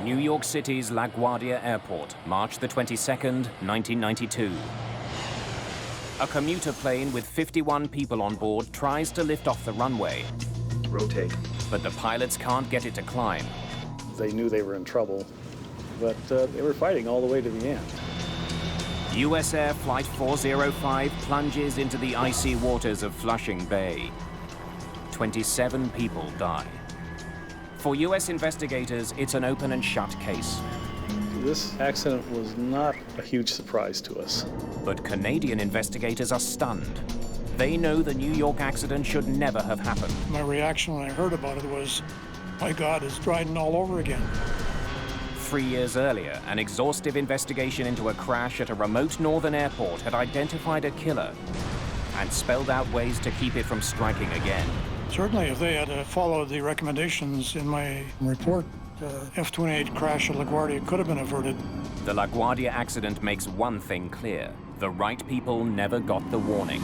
New York City's LaGuardia Airport, March the 22nd, 1992. A commuter plane with 51 people on board tries to lift off the runway. Rotate. But the pilots can't get it to climb. They knew they were in trouble, but they were fighting all the way to the end. US Air Flight 405 plunges into the icy waters of Flushing Bay. 27 people die. For US investigators, it's an open and shut case. This accident was not a huge surprise to us. But Canadian investigators are stunned. They know the New York accident should never have happened. My reaction when I heard about it was, my God, it's Dryden all over again. 3 years earlier, an exhaustive investigation into a crash at a remote northern airport had identified a killer and spelled out ways to keep it from striking again. Certainly, if they had followed the recommendations in my report, the F-28 crash at LaGuardia could have been averted. The LaGuardia accident makes one thing clear. The right people never got the warning.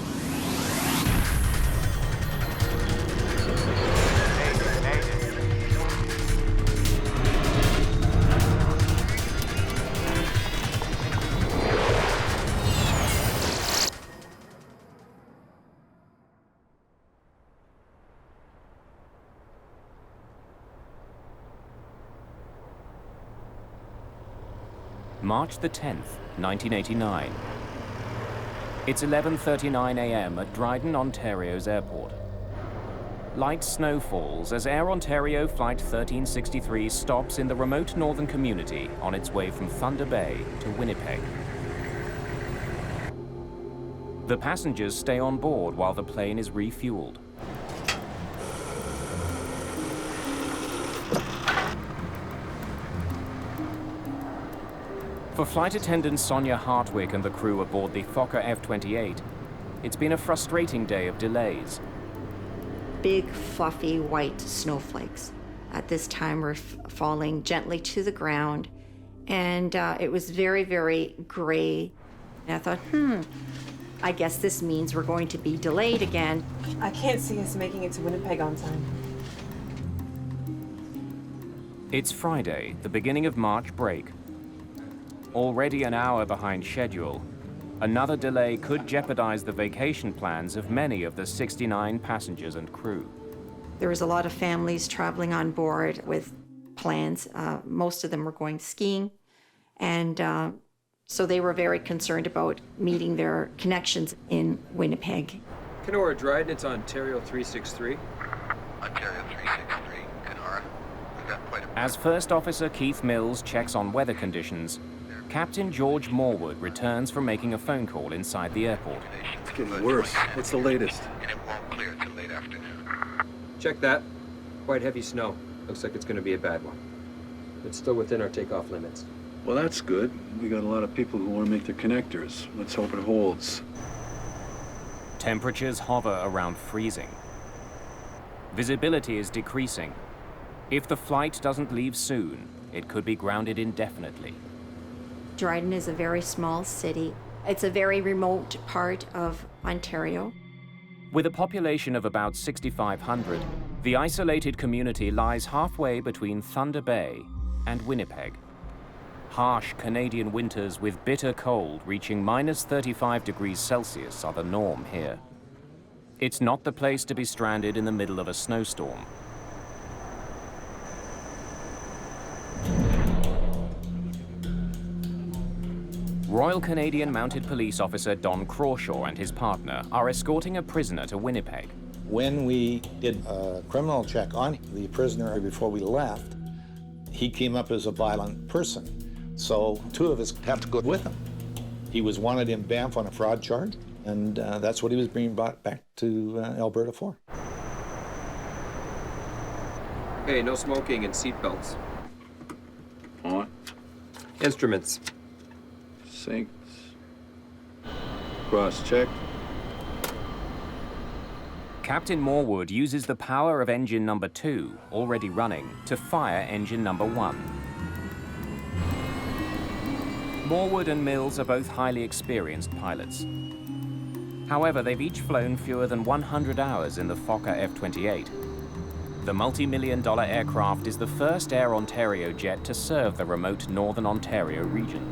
March the 10th, 1989. It's 11:39 a.m. at Dryden, Ontario's airport. Light snow falls as Air Ontario Flight 1363 stops in the remote northern community on its way from Thunder Bay to Winnipeg. The passengers stay on board while the plane is refueled. For flight attendant Sonia Hartwick and the crew aboard the Fokker F-28, it's been a frustrating day of delays. Big, fluffy, white snowflakes at this time were falling gently to the ground, and it was very, very gray. And I thought, I guess this means we're going to be delayed again. I can't see us making it to Winnipeg on time. It's Friday, the beginning of March break. Already an hour behind schedule, another delay could jeopardize the vacation plans of many of the 69 passengers and crew. There was a lot of families traveling on board with plans. Most of them were going skiing, and so they were very concerned about meeting their connections in Winnipeg. Kenora, Dryden, it's Ontario 363. Ontario 363, Kenora. We've got quite a... As First Officer Keith Mills checks on weather conditions, Captain George Morwood returns from making a phone call inside the airport. It's getting worse. What's the latest? And it won't clear till late afternoon. Check that. Quite heavy snow. Looks like it's going to be a bad one. It's still within our takeoff limits. Well, that's good. We got a lot of people who want to make their connectors. Let's hope it holds. Temperatures hover around freezing. Visibility is decreasing. If the flight doesn't leave soon, it could be grounded indefinitely. Dryden is a very small city. It's a very remote part of Ontario. With a population of about 6,500, the isolated community lies halfway between Thunder Bay and Winnipeg. Harsh Canadian winters with bitter cold reaching minus 35 degrees Celsius are the norm here. It's not the place to be stranded in the middle of a snowstorm. Royal Canadian Mounted Police Officer Don Crawshaw and his partner are escorting a prisoner to Winnipeg. When we did a criminal check on the prisoner before we left, he came up as a violent person. So 2 of us had to go with him. He was wanted in Banff on a fraud charge, and that's what he was being brought back to Alberta for. Hey, no smoking and seatbelts. On. Instruments. Syncs. Cross-check. Captain Morwood uses the power of engine number 2, already running, to fire engine number 1. Morwood and Mills are both highly experienced pilots. However, they've each flown fewer than 100 hours in the Fokker F-28. The multi-million-dollar aircraft is the first Air Ontario jet to serve the remote Northern Ontario region.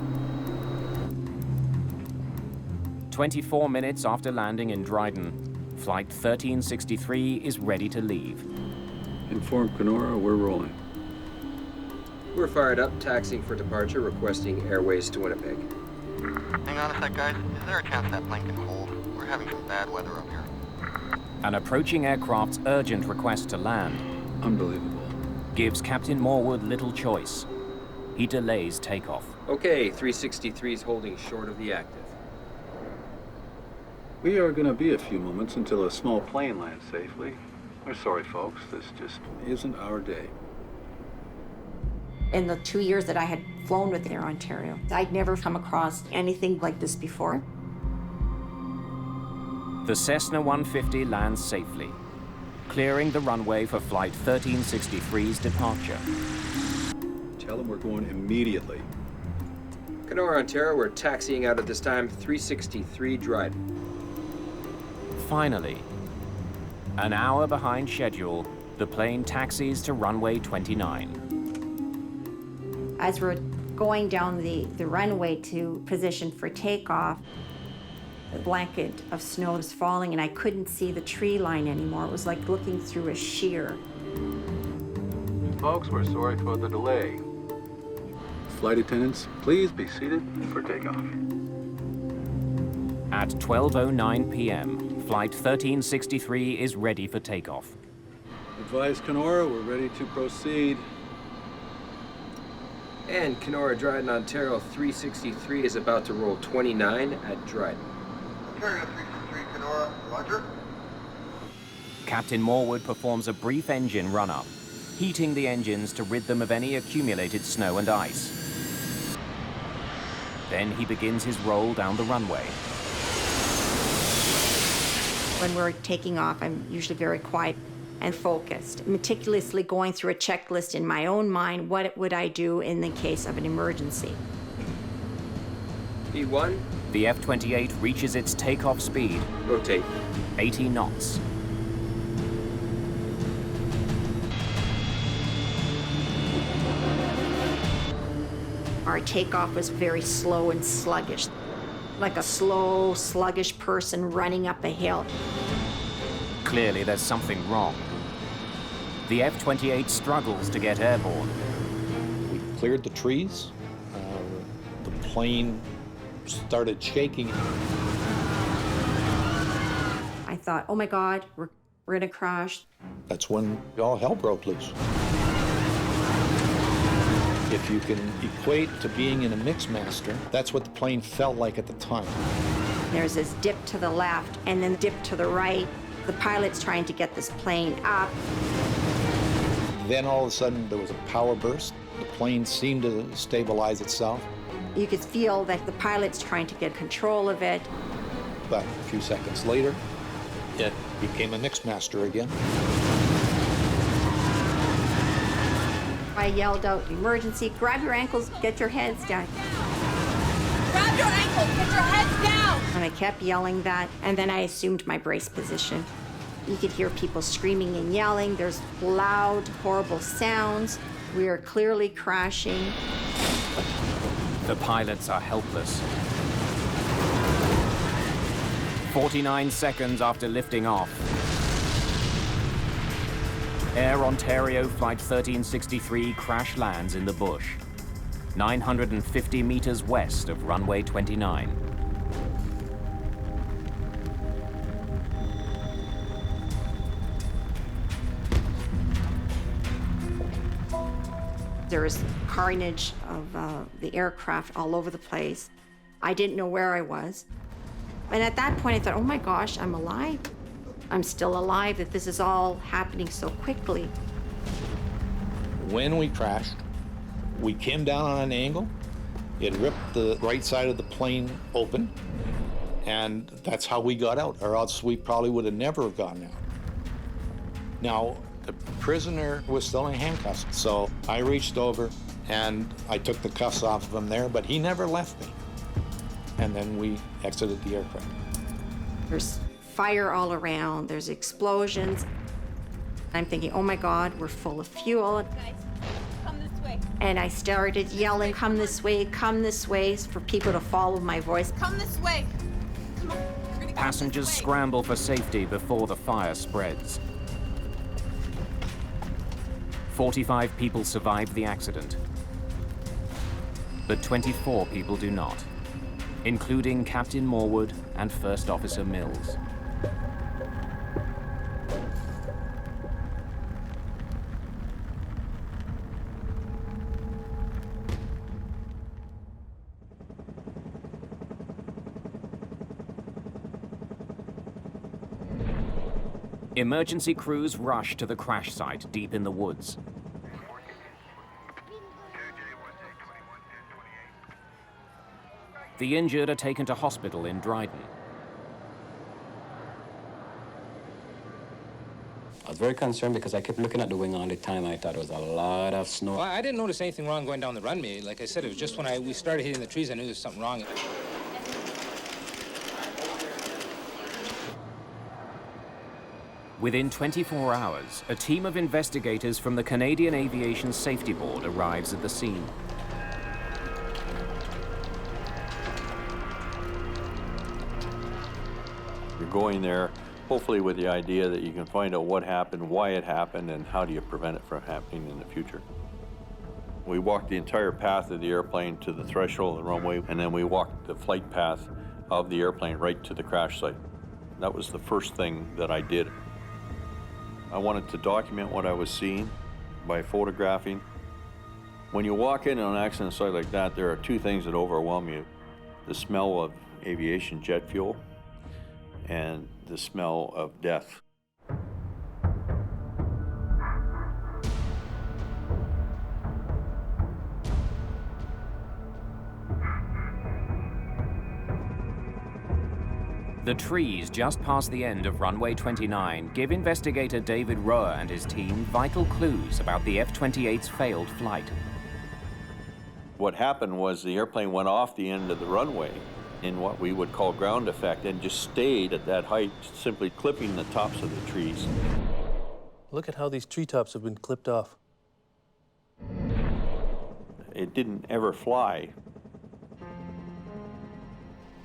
24 minutes after landing in Dryden, Flight 1363 is ready to leave. Inform Kenora, we're rolling. We're fired up, taxiing for departure, requesting airways to Winnipeg. Hang on a sec, guys. Is there a chance that plane can hold? We're having some bad weather up here. An approaching aircraft's urgent request to land Unbelievable. gives Captain Morwood little choice. He delays takeoff. Okay, 363 is holding short of the active. We are going to be a few moments until a small plane lands safely. We're sorry, folks. This just isn't our day. In the 2 years that I had flown with Air Ontario, I'd never come across anything like this before. The Cessna 150 lands safely, clearing the runway for Flight 1363's departure. Tell them we're going immediately. Kenora, Ontario, we're taxiing out at this time, 363 Dryden. Finally, an hour behind schedule, the plane taxis to runway 29. As we're going down the runway to position for takeoff, a blanket of snow was falling and I couldn't see the tree line anymore. It was like looking through a sheer. Folks, we're sorry for the delay. Flight attendants, please be seated for takeoff. At 12:09 p.m., Flight 1363 is ready for takeoff. Advise Kenora, we're ready to proceed. And Kenora, Dryden, Ontario, 363 is about to roll 29 at Dryden. Ontario 363, Kenora, roger. Captain Morwood performs a brief engine run-up, heating the engines to rid them of any accumulated snow and ice. Then he begins his roll down the runway. When we're taking off, I'm usually very quiet and focused, meticulously going through a checklist in my own mind. What would I do in the case of an emergency? P1, The F-28 reaches its takeoff speed, rotate. 80 knots. Our takeoff was very slow and sluggish, like a slow, sluggish person running up a hill. Clearly, there's something wrong. The F-28 struggles to get airborne. We cleared the trees. The plane started shaking. I thought, oh my God, we're gonna crash. That's when all hell broke loose. If you can equate to being in a Mixmaster, that's what the plane felt like at the time. There's this dip to the left and then dip to the right. The pilot's trying to get this plane up. Then all of a sudden there was a power burst. The plane seemed to stabilize itself. You could feel that the pilot's trying to get control of it. But a few seconds later, it became a Mixmaster again. I yelled out, emergency, grab your ankles, get your heads down. Grab your ankles, get your heads down! And I kept yelling that, and then I assumed my brace position. You could hear people screaming and yelling. There's loud, horrible sounds. We are clearly crashing. The pilots are helpless. 49 seconds after lifting off, Air Ontario Flight 1363 crash lands in the bush, 950 meters west of runway 29. There was carnage of the aircraft all over the place. I didn't know where I was. And at that point, I thought, oh my gosh, I'm alive. I'm still alive, that this is all happening so quickly. When we crashed, we came down on an angle. It ripped the right side of the plane open, and that's how we got out, or else we probably would have never gotten out. Now, the prisoner was still in handcuffs, so I reached over and I took the cuffs off of him there, but he never left me. And then we exited the aircraft. There's fire all around, there's explosions. I'm thinking, oh my God, we're full of fuel. Guys, come this way. And I started yelling, come this way, for people to follow my voice. Come this way. Come on. We're gonna go Passengers this way. scramble for safety before the fire spreads. 45 people survived the accident, but 24 people do not, including Captain Morwood and First Officer Mills. Emergency crews rush to the crash site deep in the woods. The injured are taken to hospital in Dryden. I was very concerned because I kept looking at the wing all the time. I thought there was a lot of snow. Well, I didn't notice anything wrong going down the runway. Like I said, it was just when we started hitting the trees, I knew there was something wrong. Within 24 hours, a team of investigators from the Canadian Aviation Safety Board arrives at the scene. You're going there, hopefully with the idea that you can find out what happened, why it happened, and how do you prevent it from happening in the future. We walked the entire path of the airplane to the threshold of the runway, and then we walked the flight path of the airplane right to the crash site. That was the first thing that I did. I wanted to document what I was seeing by photographing. When you walk in on an accident site like that, there are two things that overwhelm you: the smell of aviation jet fuel and the smell of death. The trees just past the end of runway 29 give investigator David Rohr and his team vital clues about the F-28's failed flight. What happened was the airplane went off the end of the runway in what we would call ground effect and just stayed at that height, simply clipping the tops of the trees. Look at how these treetops have been clipped off. It didn't ever fly.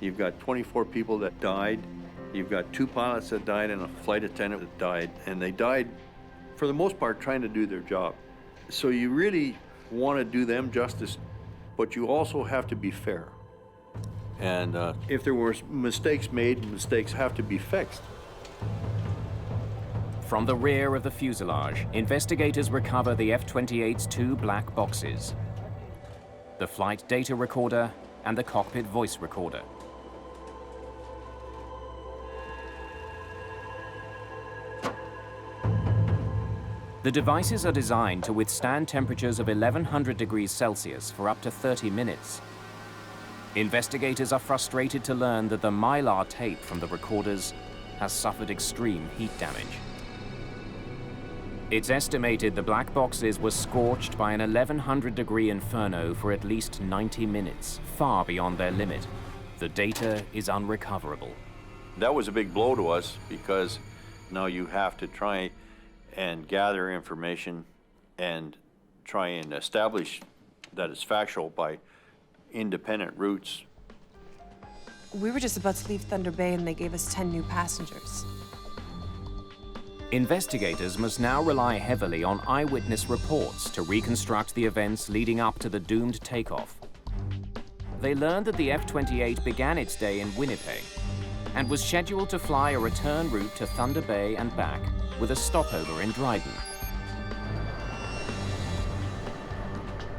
You've got 24 people that died. You've got 2 pilots that died and a flight attendant that died. And they died, for the most part, trying to do their job. So you really want to do them justice, but you also have to be fair. And if there were mistakes made, mistakes have to be fixed. From the rear of the fuselage, investigators recover the F-28's 2 black boxes: the flight data recorder and the cockpit voice recorder. The devices are designed to withstand temperatures of 1100 degrees Celsius for up to 30 minutes. Investigators are frustrated to learn that the mylar tape from the recorders has suffered extreme heat damage. It's estimated the black boxes were scorched by an 1100-degree inferno for at least 90 minutes, far beyond their limit. The data is unrecoverable. That was a big blow to us because now you have to try and gather information and try and establish that it's factual by independent routes. We were just about to leave Thunder Bay and they gave us 10 new passengers. Investigators must now rely heavily on eyewitness reports to reconstruct the events leading up to the doomed takeoff. They learned that the F-28 began its day in Winnipeg and was scheduled to fly a return route to Thunder Bay and back with a stopover in Dryden.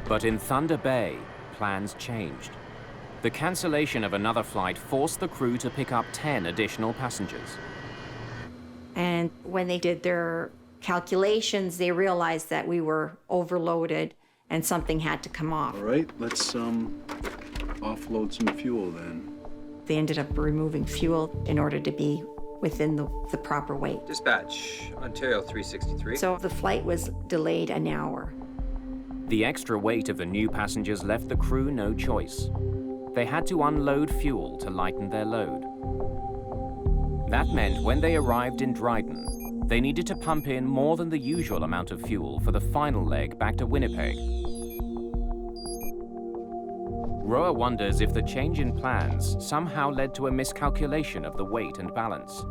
But in Thunder Bay, plans changed. The cancellation of another flight forced the crew to pick up 10 additional passengers. And when they did their calculations, they realized that we were overloaded and something had to come off. All right, let's offload some fuel then. They ended up removing fuel in order to be within the proper weight. Dispatch, Ontario 363. So the flight was delayed an hour. The extra weight of the new passengers left the crew no choice. They had to unload fuel to lighten their load. That meant when they arrived in Dryden, they needed to pump in more than the usual amount of fuel for the final leg back to Winnipeg. Roa wonders if the change in plans somehow led to a miscalculation of the weight and balance.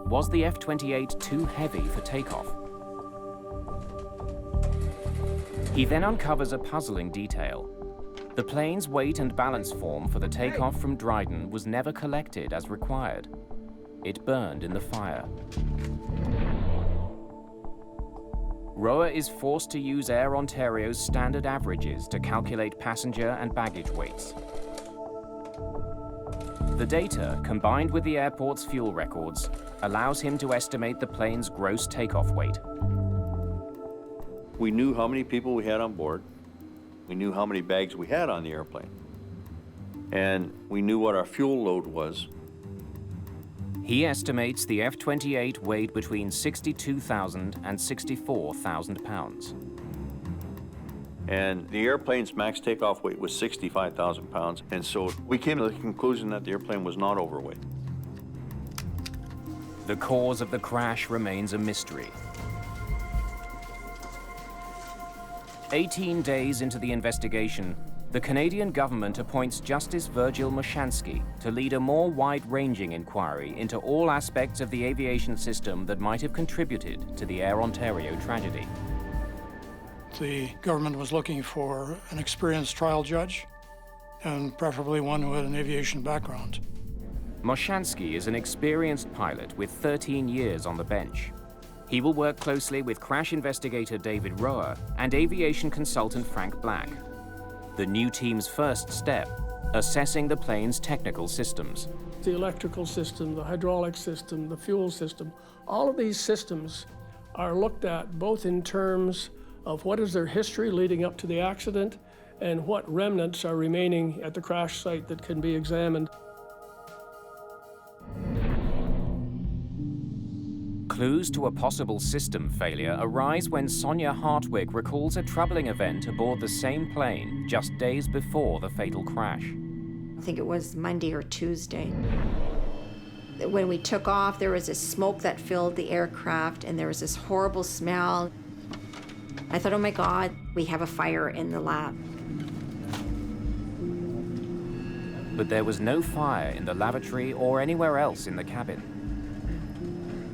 Was the F-28 too heavy for takeoff? He then uncovers a puzzling detail. The plane's weight and balance form for the takeoff from Dryden was never collected as required. It burned in the fire. Roa is forced to use Air Ontario's standard averages to calculate passenger and baggage weights. The data, combined with the airport's fuel records, allows him to estimate the plane's gross takeoff weight. We knew how many people we had on board. We knew how many bags we had on the airplane. And we knew what our fuel load was. He estimates the F-28 weighed between 62,000 and 64,000 pounds. And the airplane's max takeoff weight was 65,000 pounds. And so we came to the conclusion that the airplane was not overweight. The cause of the crash remains a mystery. 18 days into the investigation, the Canadian government appoints Justice Virgil Moshansky to lead a more wide-ranging inquiry into all aspects of the aviation system that might have contributed to the Air Ontario tragedy. The government was looking for an experienced trial judge, and preferably one who had an aviation background. Moshansky is an experienced pilot with 13 years on the bench. He will work closely with crash investigator David Roa and aviation consultant Frank Black. The new team's first step, assessing the plane's technical systems. The electrical system, the hydraulic system, the fuel system, all of these systems are looked at both in terms of what is their history leading up to the accident and what remnants are remaining at the crash site that can be examined. Clues to a possible system failure arise when Sonia Hartwig recalls a troubling event aboard the same plane just days before the fatal crash. I think it was Monday or Tuesday. When we took off, there was this smoke that filled the aircraft, and there was this horrible smell. I thought, oh my God, we have a fire in the lab. But there was no fire in the lavatory or anywhere else in the cabin.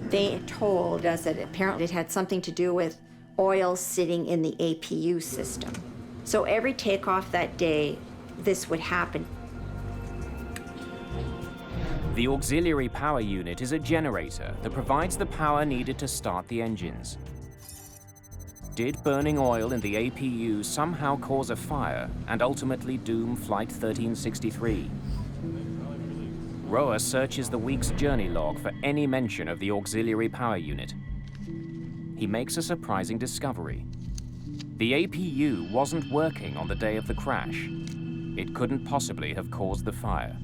They told us that apparently it had something to do with oil sitting in the APU system. So every takeoff that day, this would happen. The auxiliary power unit is a generator that provides the power needed to start the engines. Did burning oil in the APU somehow cause a fire and ultimately doom Flight 1363? Roa searches the week's journey log for any mention of the auxiliary power unit. He makes a surprising discovery. The APU wasn't working on the day of the crash. It couldn't possibly have caused the fire.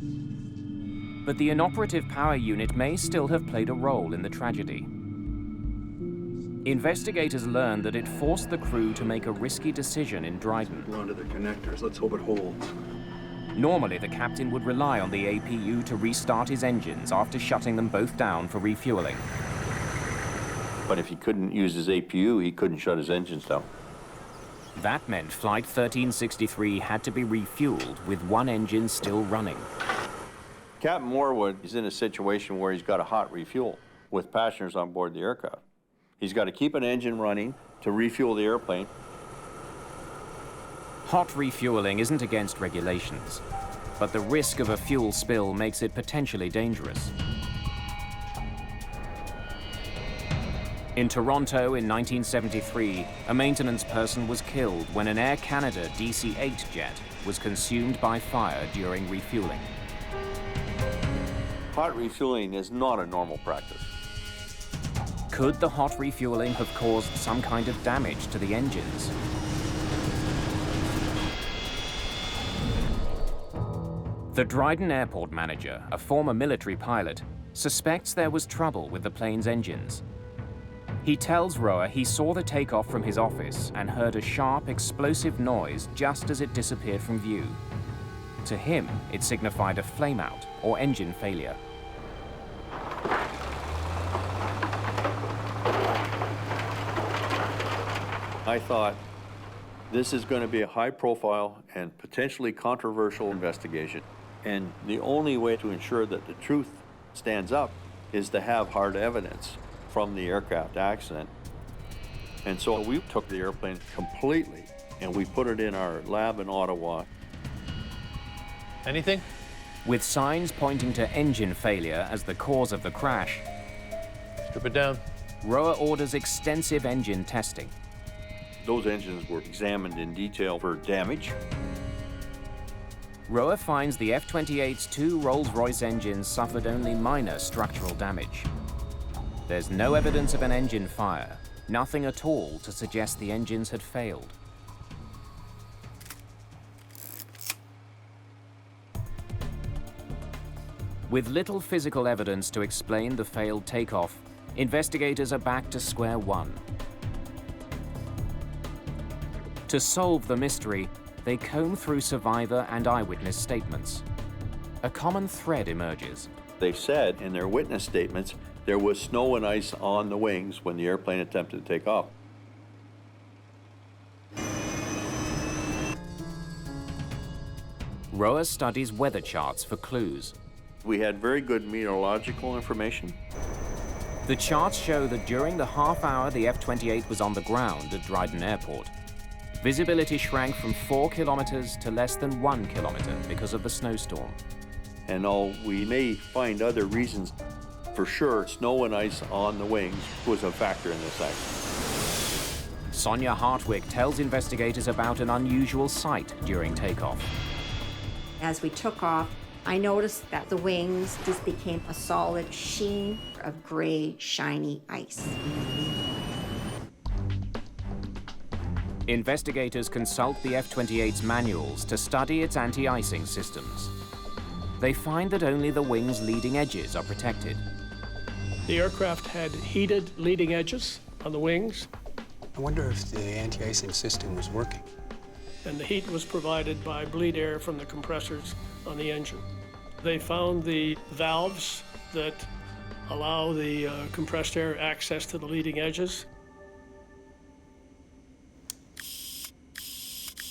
But the inoperative power unit may still have played a role in the tragedy. Investigators learned that it forced the crew to make a risky decision in Dryden. We're onto the connectors. Let's hope it holds. Normally, the captain would rely on the APU to restart his engines after shutting them both down for refueling. But if he couldn't use his APU, he couldn't shut his engines down. That meant Flight 1363 had to be refueled with one engine still running. Captain Morwood is in a situation where he's got to hot refuel with passengers on board the aircraft. He's got to keep an engine running to refuel the airplane. Hot refueling isn't against regulations, but the risk of a fuel spill makes it potentially dangerous. In Toronto in 1973, a maintenance person was killed when an Air Canada DC-8 jet was consumed by fire during refueling. Hot refueling is not a normal practice. Could the hot refueling have caused some kind of damage to the engines? The Dryden airport manager, a former military pilot, suspects there was trouble with the plane's engines. He tells Roa he saw the takeoff from his office and heard a sharp, explosive noise just as it disappeared from view. To him, it signified a flameout or engine failure. I thought, this is going to be a high-profile and potentially controversial investigation, and the only way to ensure that the truth stands up is to have hard evidence from the aircraft accident. And so we took the airplane completely, and we put it in our lab in Ottawa. Anything? With signs pointing to engine failure as the cause of the crash, strip it down. Roa orders extensive engine testing. Those engines were examined in detail for damage. Roa finds the F-28's 2 Rolls-Royce engines suffered only minor structural damage. There's no evidence of an engine fire, nothing at all to suggest the engines had failed. With little physical evidence to explain the failed takeoff, investigators are back to square one. To solve the mystery, they comb through survivor and eyewitness statements. A common thread emerges. They said in their witness statements there was snow and ice on the wings when the airplane attempted to take off. Roa studies weather charts for clues. We had very good meteorological information. The charts show that during the half hour the F-28 was on the ground at Dryden Airport, visibility shrank from 4 kilometers to less than 1 kilometer because of the snowstorm. And though we may find other reasons, for sure, snow and ice on the wings was a factor in this accident. Sonia Hartwig tells investigators about an unusual sight during takeoff. As we took off, I noticed that the wings just became a solid sheen of gray, shiny ice. Investigators consult the F-28's manuals to study its anti-icing systems. They find that only the wing's leading edges are protected. The aircraft had heated leading edges on the wings. I wonder if the anti-icing system was working. And the heat was provided by bleed air from the compressors on the engine. They found the valves that allow the compressed air access to the leading edges.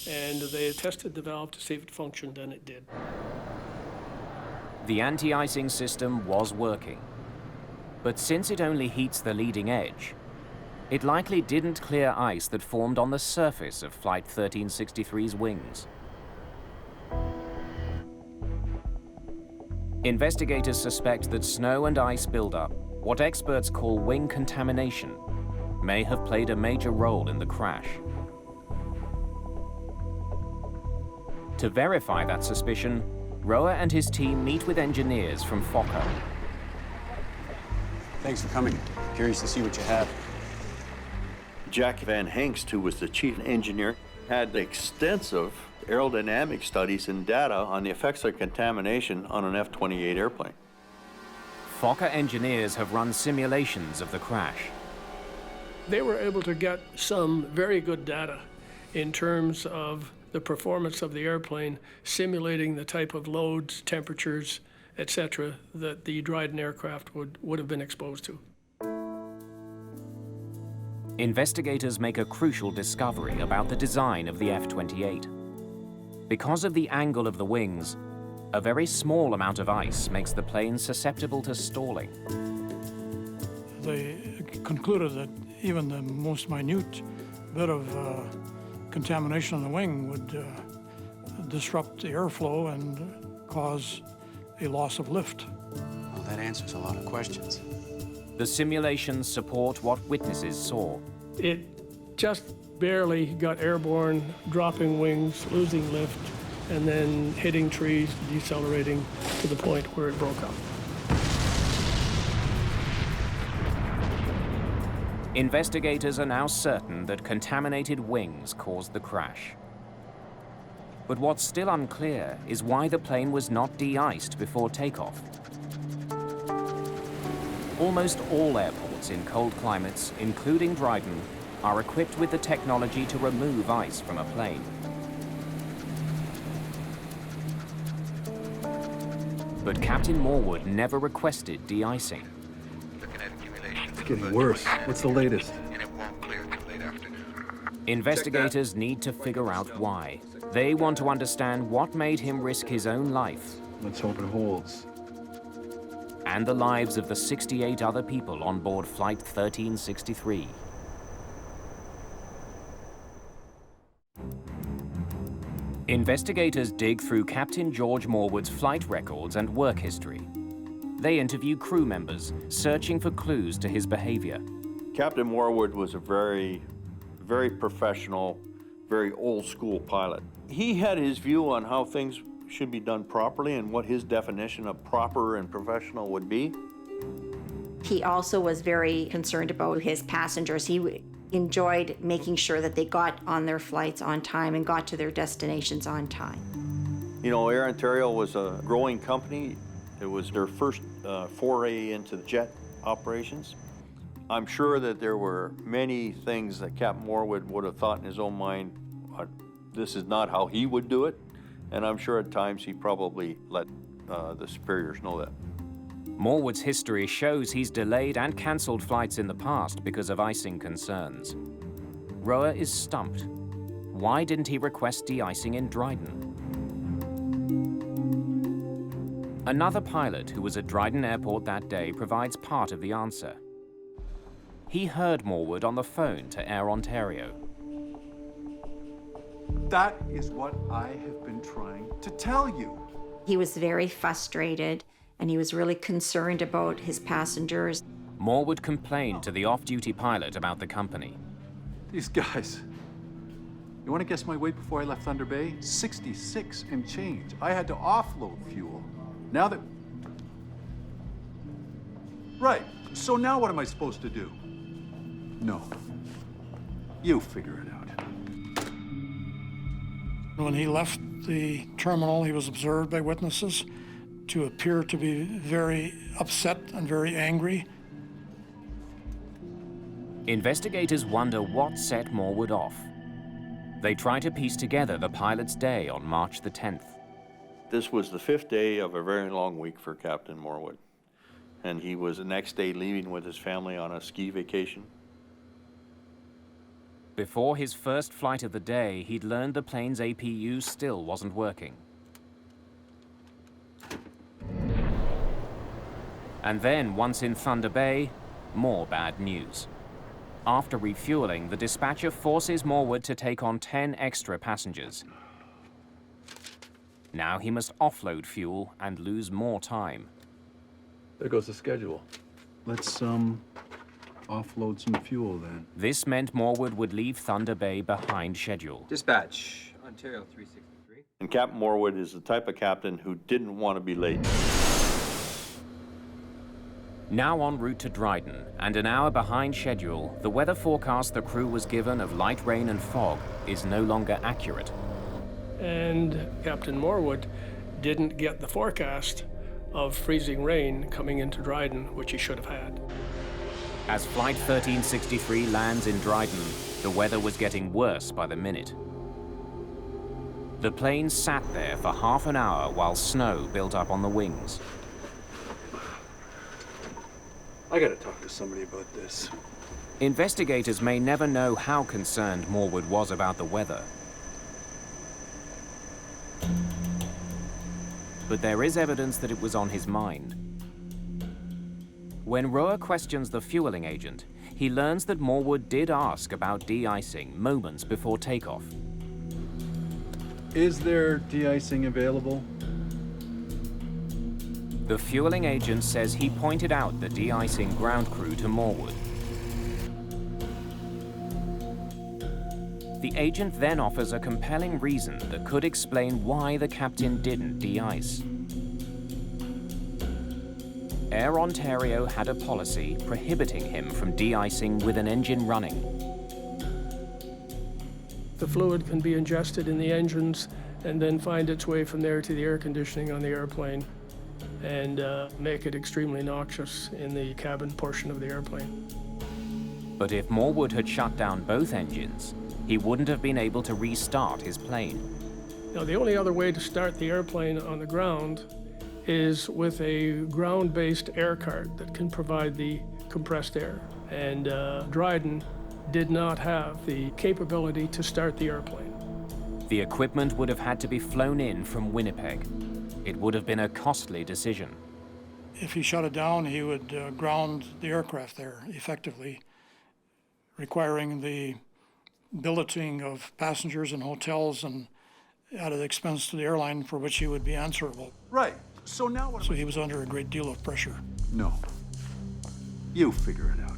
And they tested the valve to see if it functioned, and it did. The anti-icing system was working. But since it only heats the leading edge, it likely didn't clear ice that formed on the surface of Flight 1363's wings. Investigators suspect that snow and ice buildup, what experts call wing contamination, may have played a major role in the crash. To verify that suspicion, Roa and his team meet with engineers from Fokker. Thanks for coming. Curious to see what you have. Jack Van Hengst, who was the chief engineer, had extensive aerodynamic studies and data on the effects of contamination on an F-28 airplane. Fokker engineers have run simulations of the crash. They were able to get some very good data in terms of the performance of the airplane, simulating the type of loads, temperatures, etc., that the Dryden aircraft would have been exposed to. Investigators make a crucial discovery about the design of the F-28. Because of the angle of the wings, a very small amount of ice makes the plane susceptible to stalling. They concluded that even the most minute bit of contamination on the wing would disrupt the airflow and cause a loss of lift. Well, that answers a lot of questions. The simulations support what witnesses saw. It just barely got airborne, dropping wings, losing lift, and then hitting trees, decelerating to the point where it broke up. Investigators are now certain that contaminated wings caused the crash. But what's still unclear is why the plane was not de-iced before takeoff. Almost all airports in cold climates, including Dryden, are equipped with the technology to remove ice from a plane. But Captain Morwood never requested de-icing. It's getting worse. What's the latest? And it won't clear till late afternoon. Investigators need to figure out why. They want to understand what made him risk his own life. Let's hope it holds. And the lives of the 68 other people on board Flight 1363. Investigators dig through Captain George Morwood's flight records and work history. They interview crew members, searching for clues to his behavior. Captain Morwood was a very professional, very old-school pilot. He had his view on how things should be done properly and what his definition of proper and professional would be. He also was very concerned about his passengers. He enjoyed making sure that they got on their flights on time and got to their destinations on time. You know, Air Ontario was a growing company. It was their first foray into jet operations. I'm sure that there were many things that Captain Morwood would have thought in his own mind, this is not how he would do it. And I'm sure at times he probably let the superiors know that. Morwood's history shows he's delayed and cancelled flights in the past because of icing concerns. Roa is stumped. Why didn't he request de-icing in Dryden? Another pilot who was at Dryden Airport that day provides part of the answer. He heard Morwood on the phone to Air Ontario. That is what I have been trying to tell you. He was very frustrated, and he was really concerned about his passengers. Morwood complained to the off-duty pilot about the company. These guys. You want to guess my weight before I left Thunder Bay? 66 and change. I had to offload fuel. Now that... Right. So now what am I supposed to do? No. You figure it out. When he left the terminal, he was observed by witnesses to appear to be very upset and very angry. Investigators wonder what set Morwood off. They try to piece together the pilot's day on March the 10th. This was the 5th day of a very long week for Captain Morwood. And he was the next day leaving with his family on a ski vacation. Before his first flight of the day, he'd learned the plane's APU still wasn't working. And then, once in Thunder Bay, more bad news. After refueling, the dispatcher forces Morwood to take on 10 extra passengers. Now he must offload fuel and lose more time. There goes the schedule. Let's, offload some fuel then. This meant Morwood would leave Thunder Bay behind schedule. Dispatch, Ontario 363. And Captain Morwood is the type of captain who didn't want to be late. Now en route to Dryden, and an hour behind schedule, the weather forecast the crew was given of light rain and fog is no longer accurate. And Captain Morwood didn't get the forecast of freezing rain coming into Dryden, which he should have had. As Flight 1363 lands in Dryden, the weather was getting worse by the minute. The plane sat there for half an hour while snow built up on the wings. I gotta talk to somebody about this. Investigators may never know how concerned Morwood was about the weather. But there is evidence that it was on his mind. When Roa questions the fueling agent, he learns that Morwood did ask about de-icing moments before takeoff. Is there de-icing available? The fueling agent says he pointed out the de-icing ground crew to Morwood. The agent then offers a compelling reason that could explain why the captain didn't de-ice. Air Ontario had a policy prohibiting him from de-icing with an engine running. The fluid can be ingested in the engines and then find its way from there to the air conditioning on the airplane and make it extremely noxious in the cabin portion of the airplane. But if Morwood had shut down both engines, he wouldn't have been able to restart his plane. Now, the only other way to start the airplane on the ground is with a ground-based air cart that can provide the compressed air. And Dryden did not have the capability to start the airplane. The equipment would have had to be flown in from Winnipeg. It would have been a costly decision. If he shut it down, he would ground the aircraft there effectively, requiring the billeting of passengers and hotels and at an expense to the airline for which he would be answerable. Right. So now what? So he was under a great deal of pressure. No. You figure it out.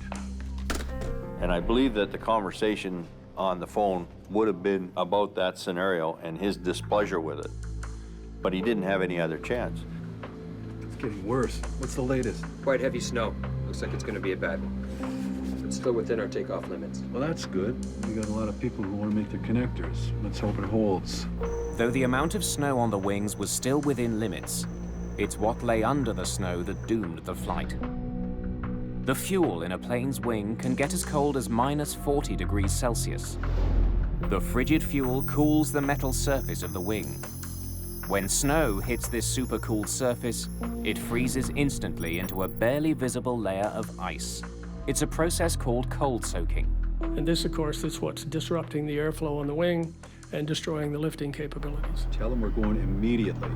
And I believe that the conversation on the phone would have been about that scenario and his displeasure with it. But he didn't have any other chance. It's getting worse. What's the latest? Quite heavy snow. Looks like it's going to be a bad one. It's still within our takeoff limits. Well, that's good. We got a lot of people who want to make their connectors. Let's hope it holds. Though the amount of snow on the wings was still within limits, it's what lay under the snow that doomed the flight. The fuel in a plane's wing can get as cold as -40 degrees Celsius. The frigid fuel cools the metal surface of the wing. When snow hits this supercooled surface, it freezes instantly into a barely visible layer of ice. It's a process called cold soaking. And this, of course, is what's disrupting the airflow on the wing and destroying the lifting capabilities. Tell them we're going immediately.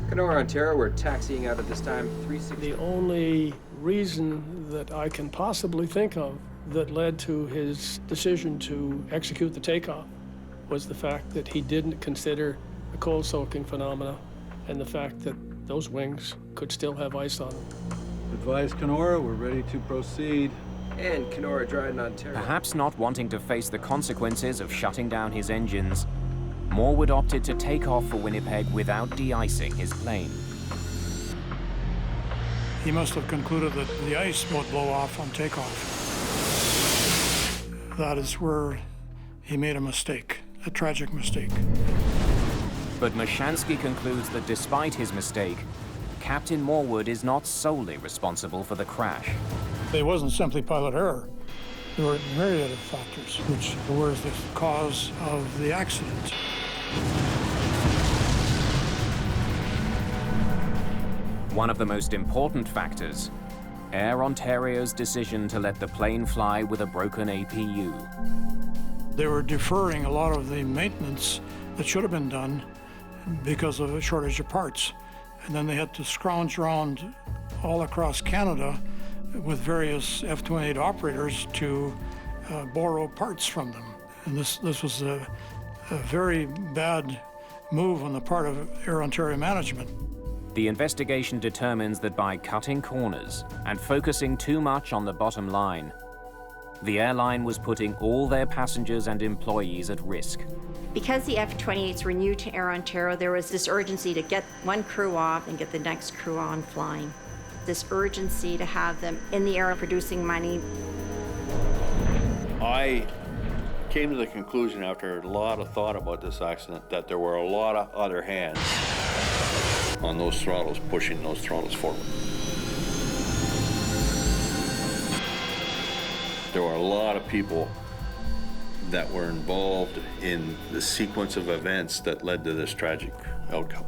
Kenora, Ontario, we're taxiing out at this time, 360. The only reason that I can possibly think of that led to his decision to execute the takeoff was the fact that he didn't consider the cold soaking phenomena and the fact that those wings could still have ice on them. Advise Kenora, we're ready to proceed. And Kenora, Dryden, Ontario. Perhaps not wanting to face the consequences of shutting down his engines, Morwood opted to take off for Winnipeg without de-icing his plane. He must have concluded that the ice would blow off on takeoff. That is where he made a mistake, a tragic mistake. But Mashansky concludes that despite his mistake, Captain Morwood is not solely responsible for the crash. It wasn't simply pilot error. There were myriad of factors which were the cause of the accident. One of the most important factors, Air Ontario's decision to let the plane fly with a broken APU. They were deferring a lot of the maintenance that should have been done because of a shortage of parts. And then they had to scrounge around all across Canada with various F-28 operators to borrow parts from them. And this was a very bad move on the part of Air Ontario management. The investigation determines that by cutting corners and focusing too much on the bottom line, the airline was putting all their passengers and employees at risk. Because the F-28s were new to Air Ontario, there was this urgency to get one crew off and get the next crew on flying. This urgency to have them in the air producing money. I came to the conclusion after a lot of thought about this accident that there were a lot of other hands on those throttles, pushing those throttles forward. There were a lot of people that were involved in the sequence of events that led to this tragic outcome.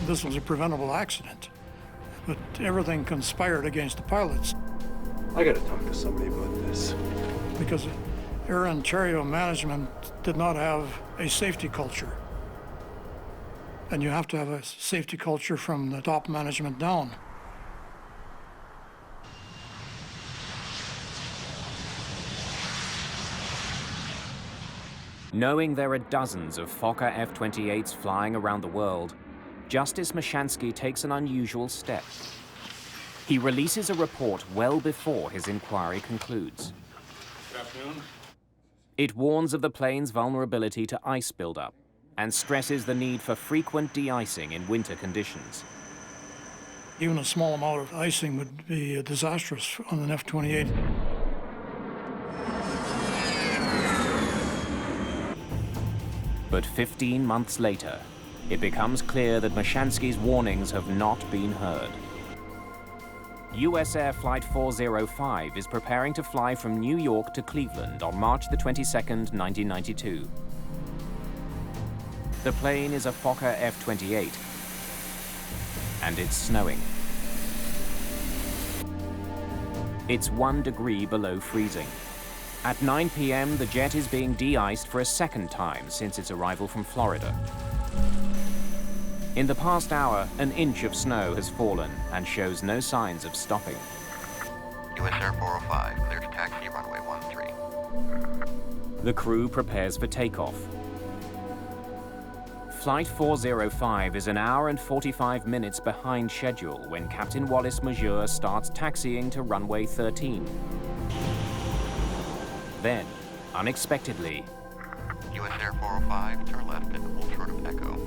This was a preventable accident, but everything conspired against the pilots. I gotta talk to somebody about this. Because Air Ontario management did not have a safety culture. And you have to have a safety culture from the top management down. Knowing there are dozens of Fokker F-28s flying around the world, Justice Mashansky takes an unusual step. He releases a report well before his inquiry concludes. Good afternoon. It warns of the plane's vulnerability to ice buildup and stresses the need for frequent de-icing in winter conditions. Even a small amount of icing would be disastrous on an F-28. But 15 months later, it becomes clear that Mashansky's warnings have not been heard. US Air Flight 405 is preparing to fly from New York to Cleveland on March the 22nd, 1992. The plane is a Fokker F-28, and it's snowing. It's 1 degree below freezing. At 9 p.m., the jet is being de-iced for a second time since its arrival from Florida. In the past hour, an inch of snow has fallen and shows no signs of stopping. US Air 405, clear to taxi runway 13. The crew prepares for takeoff. Flight 405 is an hour and 45 minutes behind schedule when Captain Wallace Majeur starts taxiing to runway 13. Then, unexpectedly, US Air 405, turn left and hold short of Echo.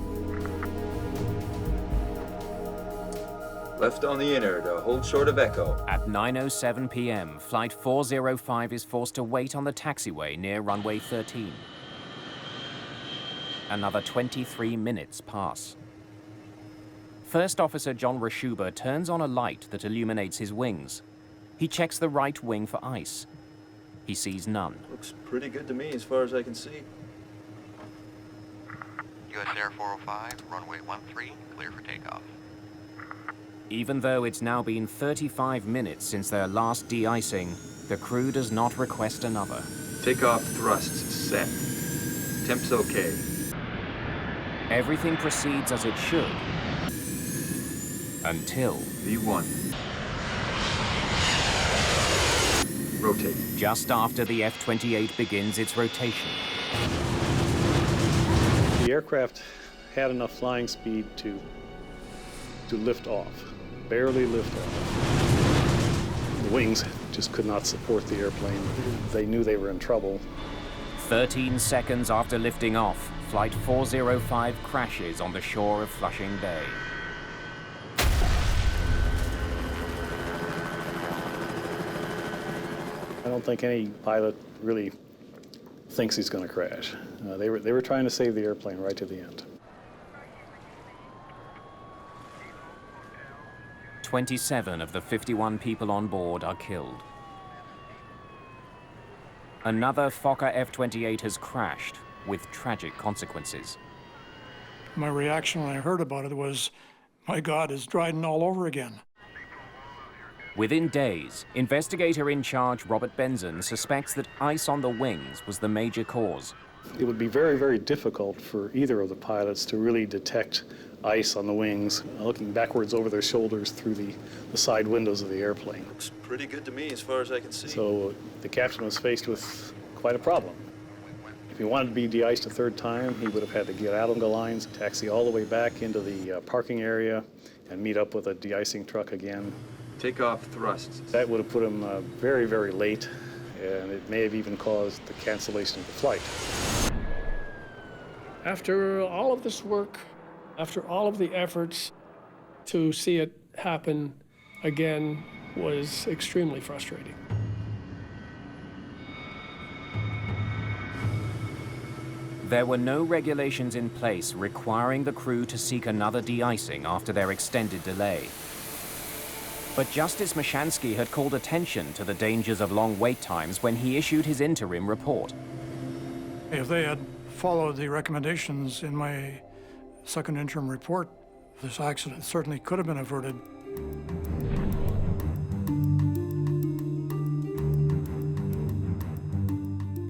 Left on the inner to hold short of Echo. At 9:07 p.m., Flight 405 is forced to wait on the taxiway near runway 13. Another 23 minutes pass. First Officer John Rashuba turns on a light that illuminates his wings. He checks the right wing for ice. He sees none. Looks pretty good to me as far as I can see. US Air 405, runway 13, clear for takeoff. Even though it's now been 35 minutes since their last de-icing, the crew does not request another. Takeoff thrusts set. Temps okay. Everything proceeds as it should. Until... V1. Rotate. Just after the F-28 begins its rotation. The aircraft had enough flying speed to lift off, barely lift off. The wings just could not support the airplane. They knew they were in trouble. 13 seconds after lifting off, Flight 405 crashes on the shore of Flushing Bay. I don't think any pilot really thinks he's going to crash. They were trying to save the airplane right to the end. 27 of the 51 people on board are killed. Another Fokker F-28 has crashed, with tragic consequences. My reaction when I heard about it was, my God, it's Dryden all over again. Within days, investigator in charge Robert Benson suspects that ice on the wings was the major cause. It would be very, very difficult for either of the pilots to really detect ice on the wings, looking backwards over their shoulders through the side windows of the airplane. Looks pretty good to me as far as I can see. So the captain was faced with quite a problem. If he wanted to be de-iced a third time, he would have had to get out on the lines, taxi all the way back into the parking area, and meet up with a de-icing truck again. Takeoff thrusts. That would have put him very, very late, and it may have even caused the cancellation of the flight. After all of this work, after all of the efforts, to see it happen again was extremely frustrating. There were no regulations in place requiring the crew to seek another de-icing after their extended delay. But Justice Mashansky had called attention to the dangers of long wait times when he issued his interim report. If they had followed the recommendations in my second interim report, this accident certainly could have been averted.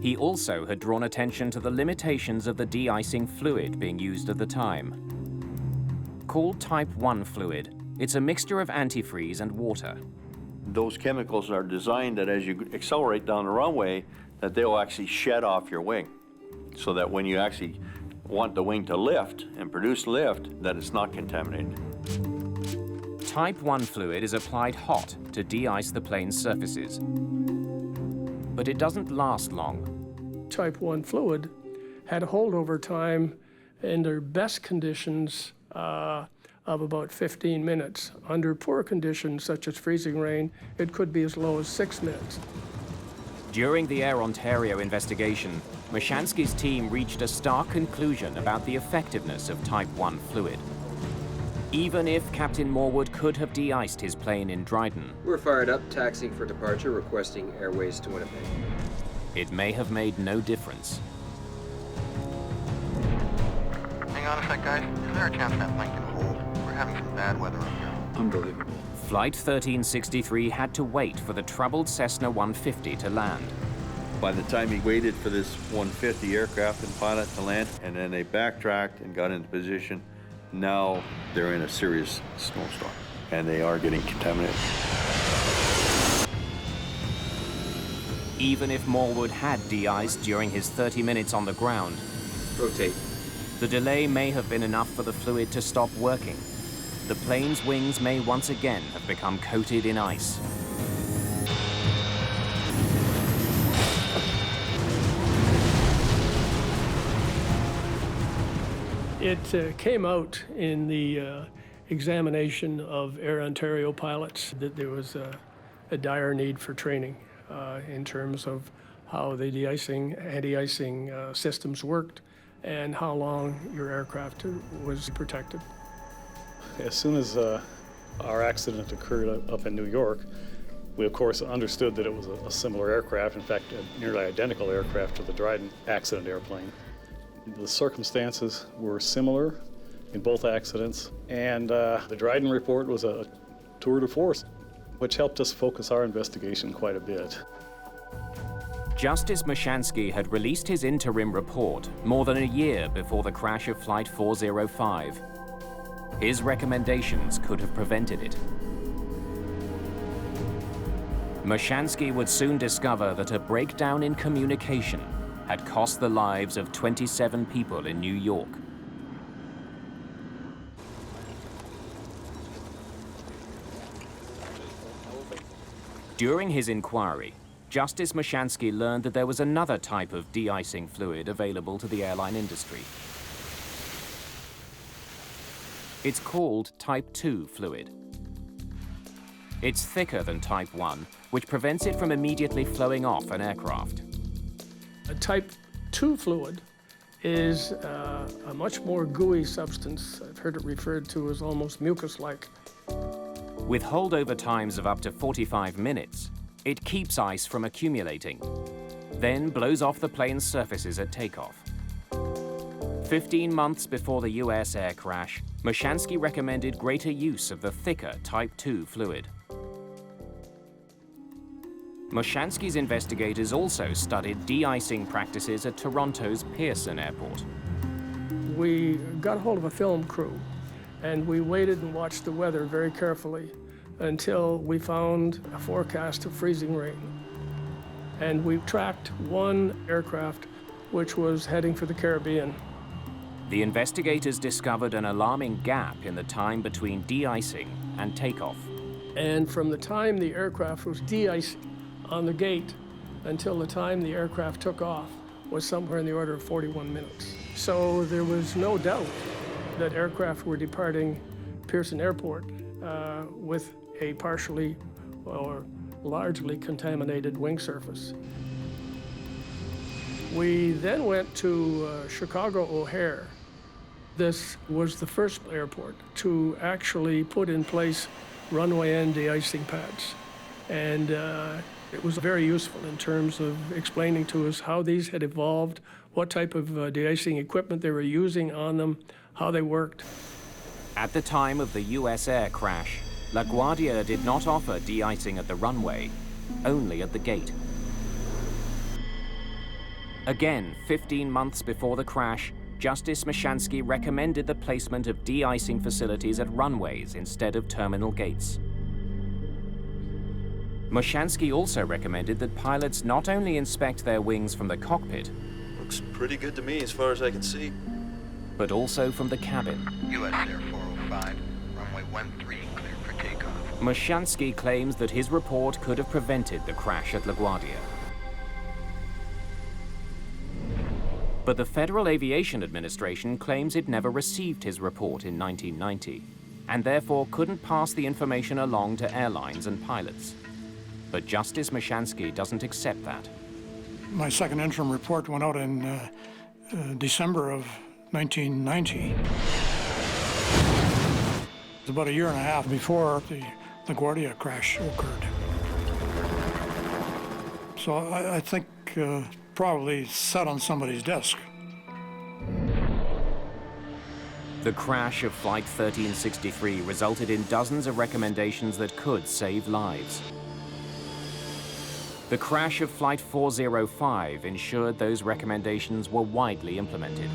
He also had drawn attention to the limitations of the de-icing fluid being used at the time. Called Type 1 fluid, it's a mixture of antifreeze and water. Those chemicals are designed that as you accelerate down the runway, that they'll actually shed off your wing, so that when you actually want the wing to lift and produce lift, that it's not contaminated. Type 1 fluid is applied hot to de-ice the plane's surfaces. But it doesn't last long. Type 1 fluid had a holdover time in their best conditions of about 15 minutes. Under poor conditions, such as freezing rain, it could be as low as 6 minutes. During the Air Ontario investigation, Mashansky's team reached a stark conclusion about the effectiveness of Type 1 fluid. Even if Captain Morwood could have de-iced his plane in Dryden, We're fired up, taxiing for departure, requesting airways to Winnipeg. it may have made no difference. Hang on a sec, guys. Is there a chance that plane can hold? We're having some bad weather up here. Unbelievable. Flight 1363 had to wait for the troubled Cessna 150 to land. By the time he waited for this 150 aircraft and pilot to land, and then they backtracked and got into position, now they're in a serious snowstorm, and they are getting contaminated. Even if Morwood had de-iced during his 30 minutes on the ground, Rotate. the delay may have been enough for the fluid to stop working. The plane's wings may once again have become coated in ice. It came out in the examination of Air Ontario pilots that there was a dire need for training in terms of how the de-icing, anti-icing systems worked and how long your aircraft was protected. As soon as our accident occurred up in New York, we of course understood that it was a similar aircraft, in fact, a nearly identical aircraft to the Dryden accident airplane. The circumstances were similar in both accidents, and the Dryden report was a tour de force, which helped us focus our investigation quite a bit. Justice Mashansky had released his interim report more than a year before the crash of Flight 405. His recommendations could have prevented it. Mashansky would soon discover that a breakdown in communication had cost the lives of 27 people in New York. During his inquiry, Justice Mashansky learned that there was another type of de-icing fluid available to the airline industry. It's called Type 2 fluid. It's thicker than Type 1, which prevents it from immediately flowing off an aircraft. A Type 2 fluid is a much more gooey substance. I've heard it referred to as almost mucus-like. With holdover times of up to 45 minutes, it keeps ice from accumulating, then blows off the plane's surfaces at takeoff. 15 months before the US air crash, Mashansky recommended greater use of the thicker Type 2 fluid. Mashansky's investigators also studied de-icing practices at Toronto's Pearson Airport. We got a hold of a film crew, and we waited and watched the weather very carefully until we found a forecast of freezing rain. And we tracked one aircraft which was heading for the Caribbean. The investigators discovered an alarming gap in the time between de-icing and takeoff. And from the time the aircraft was de-icing on the gate until the time the aircraft took off was somewhere in the order of 41 minutes. So there was no doubt that aircraft were departing Pearson Airport with a partially or largely contaminated wing surface. We then went to Chicago O'Hare. This was the first airport to actually put in place runway end de-icing pads. And it was very useful in terms of explaining to us how these had evolved, what type of de-icing equipment they were using on them, how they worked. At the time of the US air crash, LaGuardia did not offer de-icing at the runway, only at the gate. Again, 15 months before the crash, Justice Mashansky recommended the placement of de-icing facilities at runways instead of terminal gates. Mashansky also recommended that pilots not only inspect their wings from the cockpit, Looks pretty good to me as far as I can see. but also from the cabin. US Air 405, runway 13, cleared for takeoff. Mashansky claims that his report could have prevented the crash at LaGuardia. But the Federal Aviation Administration claims it never received his report in 1990, and therefore couldn't pass the information along to airlines and pilots. But Justice Mashansky doesn't accept that. My second interim report went out in December of 1990. It was about a year and a half before the LaGuardia crash occurred. So I think probably sat on somebody's desk. The crash of Flight 1363 resulted in dozens of recommendations that could save lives. The crash of Flight 405 ensured those recommendations were widely implemented.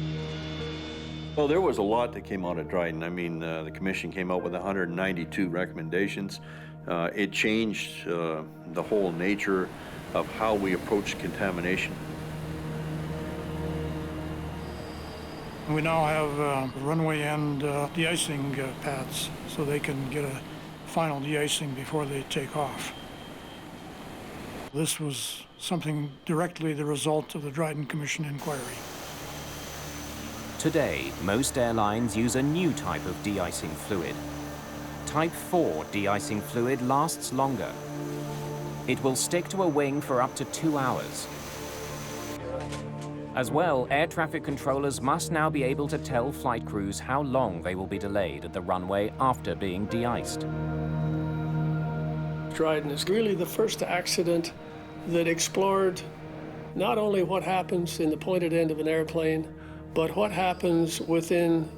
Well, there was a lot that came out of Dryden. I mean, the commission came out with 192 recommendations. It changed the whole nature of how we approach contamination. We now have runway and de-icing pads, so they can get a final de-icing before they take off. This was something directly the result of the Dryden Commission inquiry. Today, most airlines use a new type of de-icing fluid. Type 4 de-icing fluid lasts longer. It will stick to a wing for up to 2 hours. As well, air traffic controllers must now be able to tell flight crews how long they will be delayed at the runway after being de-iced. Dryden is really the first accident that explored not only what happens in the pointed end of an airplane, but what happens within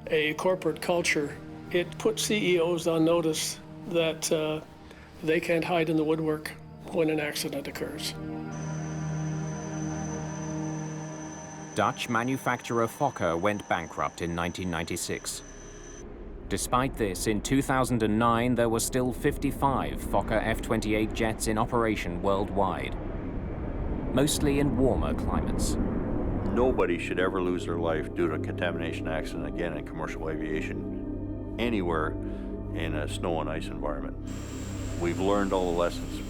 a corporate culture. It put CEOs on notice that they can't hide in the woodwork when an accident occurs. Dutch manufacturer Fokker went bankrupt in 1996. Despite this, in 2009, there were still 55 Fokker F-28 jets in operation worldwide, mostly in warmer climates. Nobody should ever lose their life due to a contamination accident again in commercial aviation, anywhere in a snow and ice environment. We've learned all the lessons.